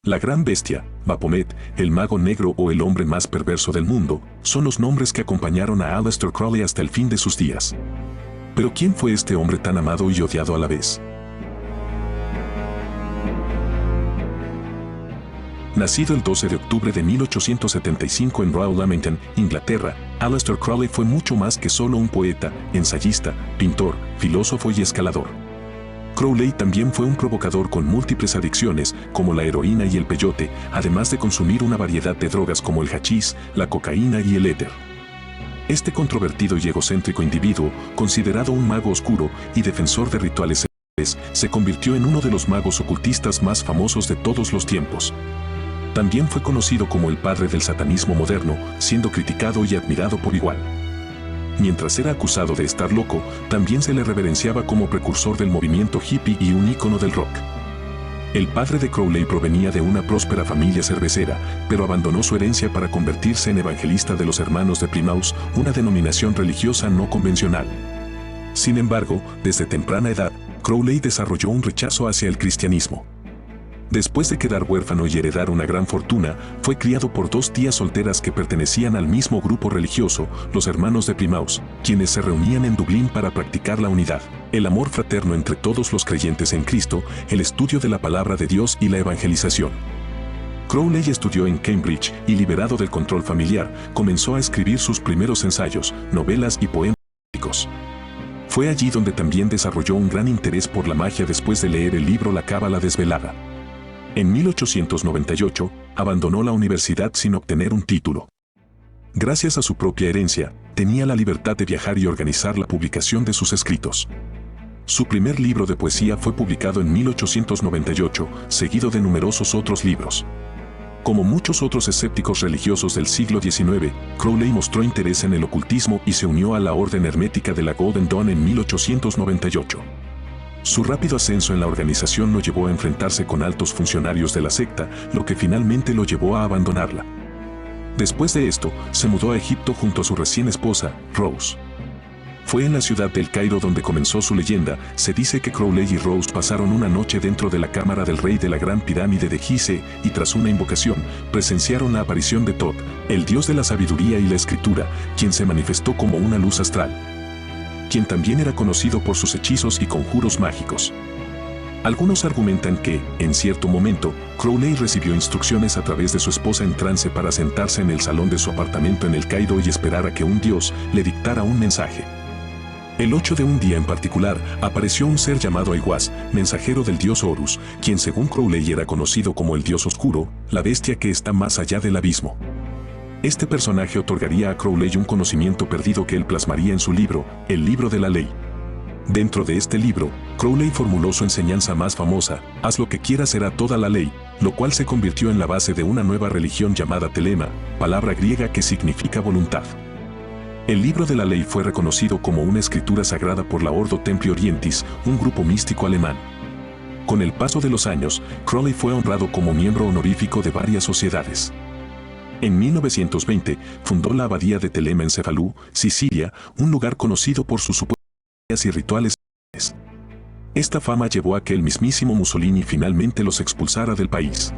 La Gran Bestia, Baphomet, el Mago Negro o el hombre más perverso del mundo, son los nombres que acompañaron a Aleister Crowley hasta el fin de sus días. Pero ¿quién fue este hombre tan amado y odiado a la vez? Nacido el 12 de octubre de 1875 en Royal Leamington, Inglaterra, Aleister Crowley fue mucho más que solo un poeta, ensayista, pintor, filósofo y escalador. Crowley también fue un provocador con múltiples adicciones, como la heroína y el peyote, además de consumir una variedad de drogas como el hachís, la cocaína y el éter. Este controvertido y egocéntrico individuo, considerado un mago oscuro y defensor de rituales sexuales, se convirtió en uno de los magos ocultistas más famosos de todos los tiempos. También fue conocido como el padre del satanismo moderno, siendo criticado y admirado por igual. Mientras era acusado de estar loco, también se le reverenciaba como precursor del movimiento hippie y un ícono del rock. El padre de Crowley provenía de una próspera familia cervecera, pero abandonó su herencia para convertirse en evangelista de los Hermanos de Plymouth, una denominación religiosa no convencional. Sin embargo, desde temprana edad, Crowley desarrolló un rechazo hacia el cristianismo. Después de quedar huérfano y heredar una gran fortuna, fue criado por dos tías solteras que pertenecían al mismo grupo religioso, los Hermanos de Plymouth, quienes se reunían en Dublín para practicar la unidad, el amor fraterno entre todos los creyentes en Cristo, el estudio de la palabra de Dios y la evangelización. Crowley estudió en Cambridge y, liberado del control familiar, comenzó a escribir sus primeros ensayos, novelas y poemas políticos. Fue allí donde también desarrolló un gran interés por la magia después de leer el libro La Cábala Desvelada. En 1898, abandonó la universidad sin obtener un título. Gracias a su propia herencia, tenía la libertad de viajar y organizar la publicación de sus escritos. Su primer libro de poesía fue publicado en 1898, seguido de numerosos otros libros. Como muchos otros escépticos religiosos del siglo XIX, Crowley mostró interés en el ocultismo y se unió a la Orden Hermética de la Golden Dawn en 1898. Su rápido ascenso en la organización lo llevó a enfrentarse con altos funcionarios de la secta, lo que finalmente lo llevó a abandonarla. Después de esto, se mudó a Egipto junto a su recién esposa, Rose. Fue en la ciudad del Cairo donde comenzó su leyenda. Se dice que Crowley y Rose pasaron una noche dentro de la cámara del rey de la Gran Pirámide de Gizeh y tras una invocación, presenciaron la aparición de Thoth, el dios de la sabiduría y la escritura, quien se manifestó como una luz astral, quien también era conocido por sus hechizos y conjuros mágicos. Algunos argumentan que, en cierto momento, Crowley recibió instrucciones a través de su esposa en trance para sentarse en el salón de su apartamento en el Cairo y esperar a que un dios le dictara un mensaje. El 8 de un día en particular, apareció un ser llamado Aiwass, mensajero del dios Horus, quien según Crowley era conocido como el dios oscuro, la bestia que está más allá del abismo. Este personaje otorgaría a Crowley un conocimiento perdido que él plasmaría en su libro, El Libro de la Ley. Dentro de este libro, Crowley formuló su enseñanza más famosa, haz lo que quieras será toda la ley, lo cual se convirtió en la base de una nueva religión llamada Telema, palabra griega que significa voluntad. El Libro de la Ley fue reconocido como una escritura sagrada por la Ordo Templi Orientis, un grupo místico alemán. Con el paso de los años, Crowley fue honrado como miembro honorífico de varias sociedades. En 1920, fundó la abadía de Telema en Cefalú, Sicilia, un lugar conocido por sus supuestas y rituales. Esta fama llevó a que el mismísimo Mussolini finalmente los expulsara del país.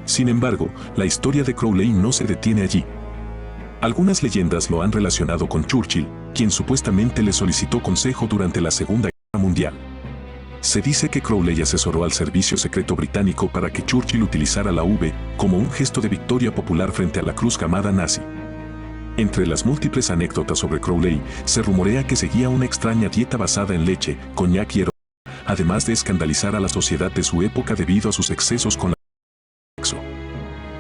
Sin embargo, la historia de Crowley no se detiene allí. Algunas leyendas lo han relacionado con Churchill, quien supuestamente le solicitó consejo durante la Segunda Guerra Mundial. Se dice que Crowley asesoró al servicio secreto británico para que Churchill utilizara la V como un gesto de victoria popular frente a la cruz camada nazi. Entre las múltiples anécdotas sobre Crowley, se rumorea que seguía una extraña dieta basada en leche, coñac y heroína, además de escandalizar a la sociedad de su época debido a sus excesos con el sexo.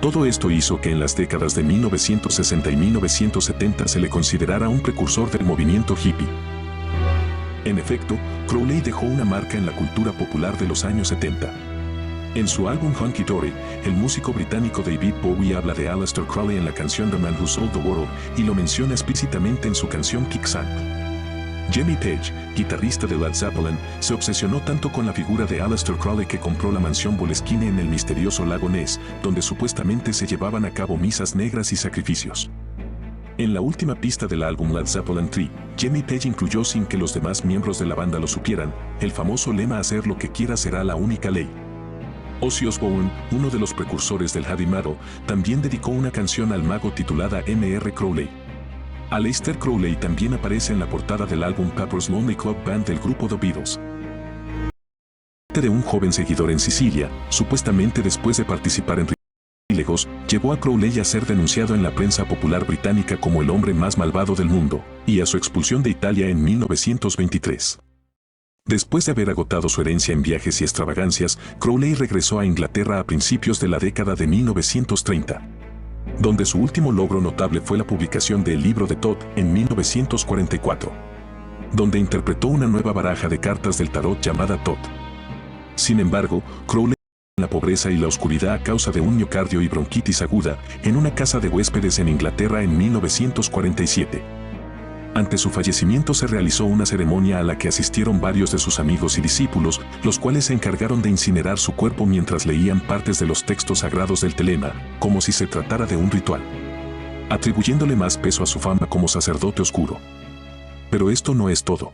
Todo esto hizo que en las décadas de 1960 y 1970 se le considerara un precursor del movimiento hippie. En efecto, Crowley dejó una marca en la cultura popular de los años 70. En su álbum Hunky Dory, el músico británico David Bowie habla de Aleister Crowley en la canción The Man Who Sold the World y lo menciona explícitamente en su canción Quicksand. Jimmy Page, guitarrista de Led Zeppelin, se obsesionó tanto con la figura de Aleister Crowley que compró la mansión Boleskine en el misterioso lago Ness, donde supuestamente se llevaban a cabo misas negras y sacrificios. En la última pista del álbum Led Zeppelin 3, Jimmy Page incluyó sin que los demás miembros de la banda lo supieran, el famoso lema hacer lo que quiera será la única ley. Ozzy Osbourne, uno de los precursores del heavy metal, también dedicó una canción al mago titulada M.R. Crowley. Aleister Crowley también aparece en la portada del álbum Pepper's Lonely Club Band del grupo The Beatles. De un joven seguidor en Sicilia, supuestamente después de participar en Legos, llevó a Crowley a ser denunciado en la prensa popular británica como el hombre más malvado del mundo, y a su expulsión de Italia en 1923. Después de haber agotado su herencia en viajes y extravagancias, Crowley regresó a Inglaterra a principios de la década de 1930, donde su último logro notable fue la publicación de El libro de Thoth en 1944, donde interpretó una nueva baraja de cartas del tarot llamada Thoth. Sin embargo, Crowley en la pobreza y la oscuridad a causa de un miocardio y bronquitis aguda en una casa de huéspedes en Inglaterra en 1947. Ante su fallecimiento se realizó una ceremonia a la que asistieron varios de sus amigos y discípulos, los cuales se encargaron de incinerar su cuerpo mientras leían partes de los textos sagrados del telema, como si se tratara de un ritual, atribuyéndole más peso a su fama como sacerdote oscuro. Pero esto no es todo.